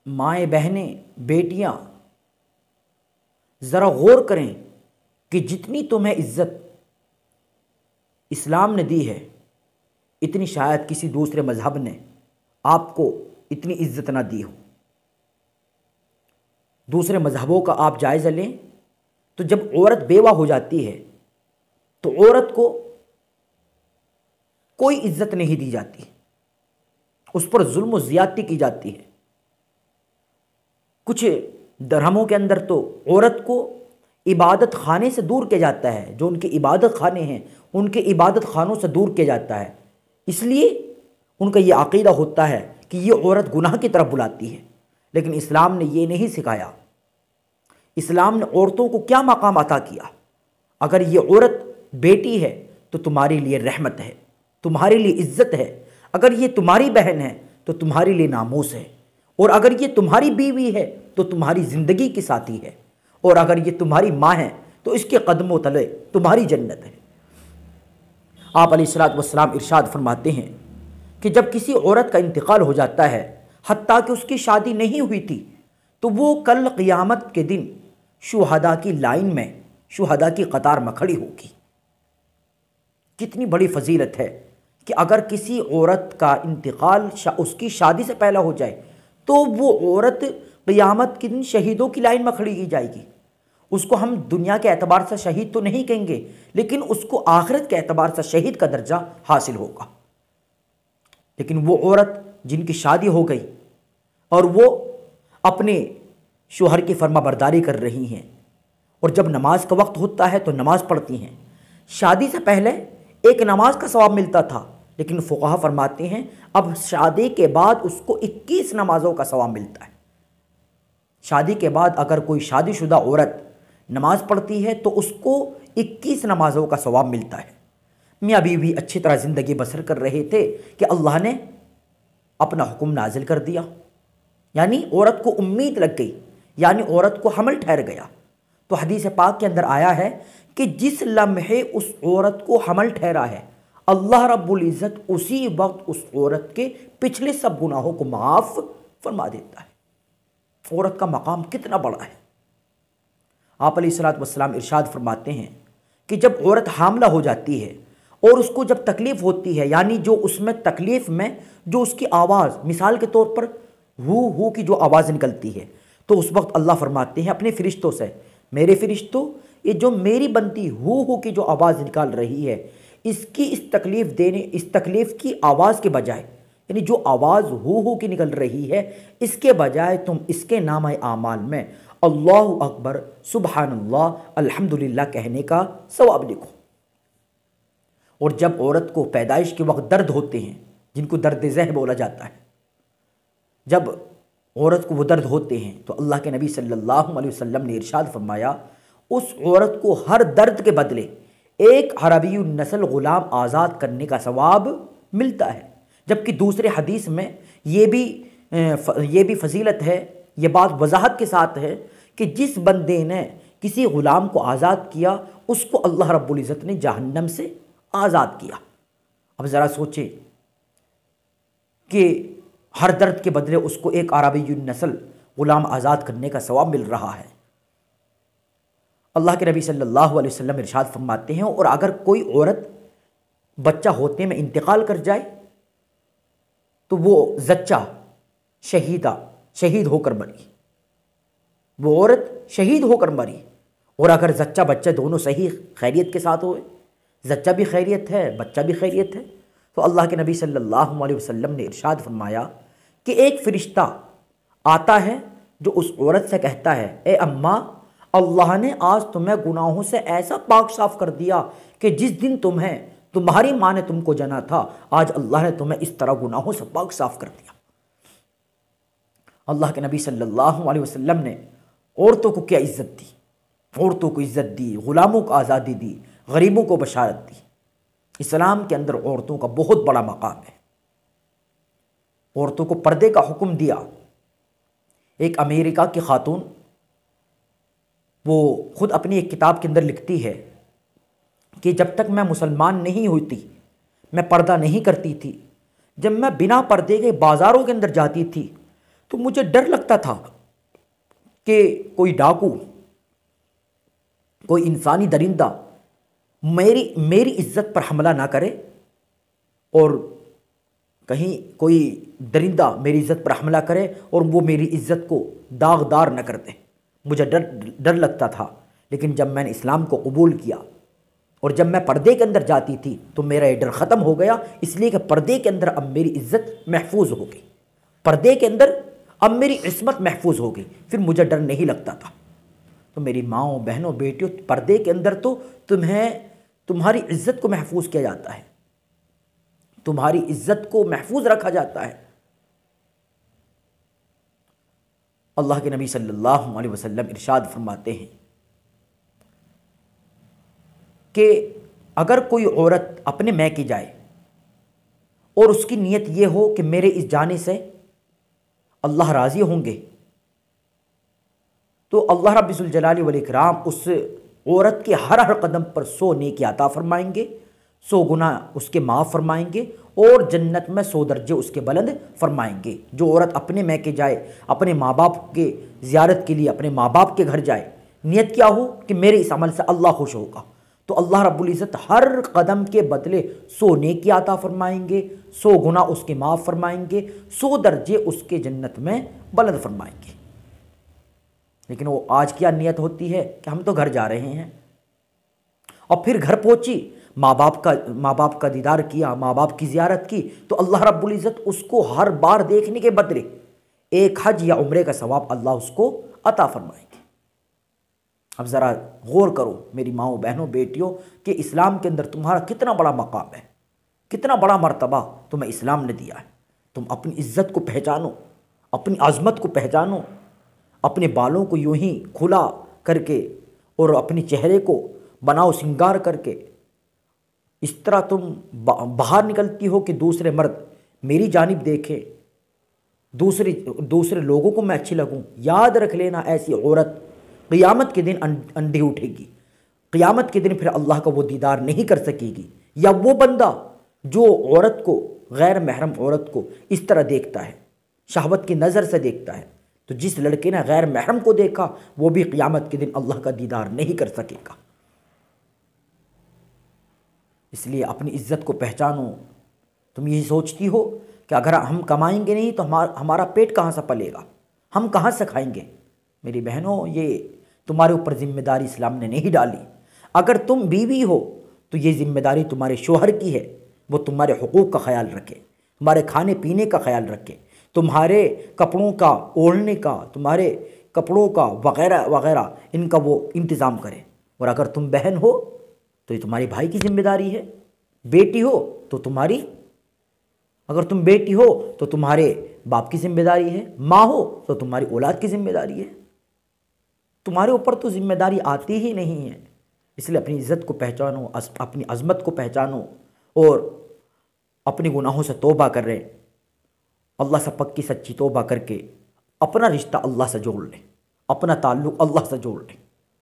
مائیں بہنیں بیٹیاں ذرا غور کریں کہ جتنی تمہیں عزت اسلام نے دی ہے اتنی شاید کسی دوسرے مذہب نے آپ کو اتنی عزت نہ دی ہو۔ دوسرے مذہبوں کا آپ جائزہ لیں تو جب عورت بیوہ ہو جاتی ہے تو عورت کو کوئی عزت نہیں دی جاتی، اس پر ظلم و زیادتی کی جاتی ہے۔ کچھ دھرموں کے اندر تو عورت کو عبادت خانے سے دور کیا جاتا ہے، جو ان کے عبادت خانے ہیں ان کے عبادت خانوں سے دور کیا جاتا ہے، اس لیے ان کا یہ عقیدہ ہوتا ہے کہ یہ عورت گناہ کی طرف بلاتی ہے۔ لیکن اسلام نے یہ نہیں سکھایا۔ اسلام نے عورتوں کو کیا مقام عطا کیا؟ اگر یہ عورت بیٹی ہے تو تمہارے لیے رحمت ہے، تمہارے لیے عزت ہے۔ اگر یہ تمہاری بہن ہے تو تمہارے لیے ناموس ہے، اور اگر یہ تمہاری بیوی ہے تو تمہاری زندگی کی ساتھی ہے، اور اگر یہ تمہاری ماں ہے تو اس کے قدموں تلے تمہاری جنت ہے۔ آپ علیہ الصلوۃ والسلام ارشاد فرماتے ہیں کہ جب کسی عورت کا انتقال ہو جاتا ہے حتیٰ کہ اس کی شادی نہیں ہوئی تھی تو وہ کل قیامت کے دن شہداء کی لائن میں، شہداء کی قطار میں کھڑی ہوگی۔ کتنی بڑی فضیلت ہے کہ اگر کسی عورت کا انتقال اس کی شادی سے پہلے ہو جائے تو وہ عورت قیامت کے دن شہیدوں کی لائن میں کھڑی کی جائے گی۔ اس کو ہم دنیا کے اعتبار سے شہید تو نہیں کہیں گے، لیکن اس کو آخرت کے اعتبار سے شہید کا درجہ حاصل ہوگا۔ لیکن وہ عورت جن کی شادی ہو گئی اور وہ اپنے شوہر کی فرما برداری کر رہی ہیں، اور جب نماز کا وقت ہوتا ہے تو نماز پڑھتی ہیں۔ شادی سے پہلے ایک نماز کا ثواب ملتا تھا، لیکن فقہا فرماتے ہیں اب شادی کے بعد اس کو 21 نمازوں کا ثواب ملتا ہے۔ شادی کے بعد اگر کوئی شادی شدہ عورت نماز پڑھتی ہے تو اس کو 21 نمازوں کا ثواب ملتا ہے۔ میاں بیوی اچھی طرح زندگی بسر کر رہے تھے کہ اللہ نے اپنا حکم نازل کر دیا، یعنی عورت کو امید لگ گئی، یعنی عورت کو حمل ٹھہر گیا۔ تو حدیث پاک کے اندر آیا ہے کہ جس لمحے اس عورت کو حمل ٹھہرا ہے اللہ رب العزت اسی وقت اس عورت کے پچھلے سب گناہوں کو معاف فرما دیتا ہے۔ عورت کا مقام کتنا بڑا ہے۔ آپ علیہ الصلوۃ والسلام ارشاد فرماتے ہیں کہ جب عورت حاملہ ہو جاتی ہے اور اس کو جب تکلیف ہوتی ہے، یعنی جو اس میں تکلیف میں جو اس کی آواز، مثال کے طور پر ہو کی جو آواز نکلتی ہے، تو اس وقت اللہ فرماتے ہیں اپنے فرشتوں سے، میرے فرشتوں یہ جو میری بندی ہو کی جو آواز نکال رہی ہے اس تکلیف کی آواز کے بجائے، یعنی جو آواز ہو کی نکل رہی ہے اس کے بجائے تم اس کے نامہ اعمال میں اللہ اکبر، سبحان اللہ، الحمدللہ کہنے کا ثواب لکھو۔ اور جب عورت کو پیدائش کے وقت درد ہوتے ہیں جن کو درد ذہ بولا جاتا ہے، جب عورت کو وہ درد ہوتے ہیں تو اللہ کے نبی صلی اللہ علیہ وسلم نے ارشاد فرمایا اس عورت کو ہر درد کے بدلے ایک عربی النسل غلام آزاد کرنے کا ثواب ملتا ہے۔ جبکہ دوسرے حدیث میں یہ بھی فضیلت ہے، یہ بات وضاحت کے ساتھ ہے کہ جس بندے نے کسی غلام کو آزاد کیا اس کو اللہ رب العزت نے جہنم سے آزاد کیا۔ اب ذرا سوچیں کہ ہر درد کے بدلے اس کو ایک عربی النسل غلام آزاد کرنے کا ثواب مل رہا ہے۔ اللہ کے نبی صلی اللہ علیہ وسلم ارشاد فرماتے ہیں اور اگر کوئی عورت بچہ ہوتے میں انتقال کر جائے تو وہ زچہ شہید ہو کر مری، وہ عورت شہید ہو کر مری۔ اور اگر زچہ بچہ دونوں صحیح خیریت کے ساتھ ہوئے، زچہ بھی خیریت ہے بچہ بھی خیریت ہے، تو اللہ کے نبی صلی اللہ علیہ وسلم نے ارشاد فرمایا کہ ایک فرشتہ آتا ہے جو اس عورت سے کہتا ہے اے اماں، اللہ نے آج تمہیں گناہوں سے ایسا پاک صاف کر دیا کہ جس دن تمہاری ماں نے تم کو جنا تھا آج اللہ نے تمہیں اس طرح گناہوں سے پاک صاف کر دیا۔ اللہ کے نبی صلی اللہ علیہ وسلم نے عورتوں کو کیا عزت دی، عورتوں کو عزت دی، غلاموں کو آزادی دی، غریبوں کو بشارت دی۔ اسلام کے اندر عورتوں کا بہت بڑا مقام ہے۔ عورتوں کو پردے کا حکم دیا۔ ایک امریکہ کی خاتون وہ خود اپنی ایک کتاب کے اندر لکھتی ہے کہ جب تک میں مسلمان نہیں ہوتی میں پردہ نہیں کرتی تھی، جب میں بنا پردے کے بازاروں کے اندر جاتی تھی تو مجھے ڈر لگتا تھا کہ کوئی ڈاکو، کوئی انسانی درندہ میری عزت پر حملہ نہ کرے، اور کہیں کوئی درندہ میری عزت پر حملہ کرے اور وہ میری عزت کو داغدار نہ کر دے۔ مجھے ڈر لگتا تھا، لیکن جب میں نے اسلام کو قبول کیا اور جب میں پردے کے اندر جاتی تھی تو میرا یہ ڈر ختم ہو گیا، اس لیے کہ پردے کے اندر اب میری عزت محفوظ ہو گئی، پردے کے اندر اب میری عصمت محفوظ ہو گئی، پھر مجھے ڈر نہیں لگتا تھا۔ تو میری ماؤں، بہنوں، بیٹیوں، پردے کے اندر تو تمہاری عزت کو محفوظ کیا جاتا ہے، تمہاری عزت کو محفوظ رکھا جاتا ہے۔ اللہ کے نبی صلی اللہ علیہ وسلم ارشاد فرماتے ہیں کہ اگر کوئی عورت اپنے میکے جائے اور اس کی نیت یہ ہو کہ میرے اس جانے سے اللہ راضی ہوں گے، تو اللہ رب ذوالجلال والاکرام اس عورت کے ہر قدم پر 100 نیکی عطا فرمائیں گے، 100 گناہ اس کے معاف فرمائیں گے، اور جنت میں 100 درجے اس کے بلند فرمائیں گے۔ جو عورت اپنے میکے جائے، اپنے ماں باپ کے زیارت کے لیے اپنے ماں باپ کے گھر جائے، نیت کیا ہو کہ میرے اس عمل سے اللہ خوش ہوگا، تو اللہ رب العزت ہر قدم کے بدلے 100 نیکی عطا فرمائیں گے، 100 گناہ اس کے معاف فرمائیں گے، 100 درجے اس کے جنت میں بلند فرمائیں گے۔ لیکن وہ آج کیا نیت ہوتی ہے کہ ہم تو گھر جا رہے ہیں، اور پھر گھر پہنچی، ماں باپ کا دیدار کیا، ماں باپ کی زیارت کی، تو اللہ رب العزت اس کو ہر بار دیکھنے کے بدلے ایک حج یا عمرے کا ثواب اللہ اس کو عطا فرمائیں گے۔ اب ذرا غور کرو میری ماؤں، بہنوں، بیٹیوں، کہ اسلام کے اندر تمہارا کتنا بڑا مقام ہے، کتنا بڑا مرتبہ تمہیں اسلام نے دیا ہے۔ تم اپنی عزت کو پہچانو، اپنی عظمت کو پہچانو، اپنے بالوں کو یوں ہی کھلا کر کے اور اپنے چہرے کو بناؤ سنگار کر کے، اس طرح تم باہر نکلتی ہو کہ دوسرے مرد میری جانب دیکھیں، دوسرے لوگوں کو میں اچھی لگوں۔ یاد رکھ لینا، ایسی عورت قیامت کے دن انڈھی اٹھے گی، قیامت کے دن پھر اللہ کا وہ دیدار نہیں کر سکے گی۔ یا وہ بندہ جو عورت کو، غیر محرم عورت کو اس طرح دیکھتا ہے، شہوت کی نظر سے دیکھتا ہے، تو جس لڑکے نے غیر محرم کو دیکھا وہ بھی قیامت کے دن اللہ کا دیدار نہیں کر سکے گا۔ اس لیے اپنی عزت کو پہچانو۔ تم یہی سوچتی ہو کہ اگر ہم کمائیں گے نہیں تو ہمارا پیٹ کہاں سے پلے گا، ہم کہاں سے کھائیں گے؟ میری بہنوں، یہ تمہارے اوپر ذمہ داری اسلام نے نہیں ڈالی۔ اگر تم بیوی ہو تو یہ ذمہ داری تمہارے شوہر کی ہے، وہ تمہارے حقوق کا خیال رکھے، تمہارے کھانے پینے کا خیال رکھے، تمہارے کپڑوں کا، اوڑھنے کا، تمہارے کپڑوں کا وغیرہ وغیرہ، ان کا وہ انتظام کرے۔ اور اگر تم بہن ہو تو یہ تمہاری بھائی کی ذمہ داری ہے، بیٹی ہو تو اگر تم بیٹی ہو تو تمہارے باپ کی ذمہ داری ہے، ماں ہو تو تمہاری اولاد کی ذمہ داری ہے۔ تمہارے اوپر تو ذمہ داری آتی ہی نہیں ہے۔ اس لیے اپنی عزت کو پہچانو، اپنی عظمت کو پہچانو، اور اپنے گناہوں سے توبہ کر رہے، اللہ سے پکی سچی توبہ کر کے اپنا رشتہ اللہ سے جوڑ لیں، اپنا تعلق اللہ سے جوڑ لیں۔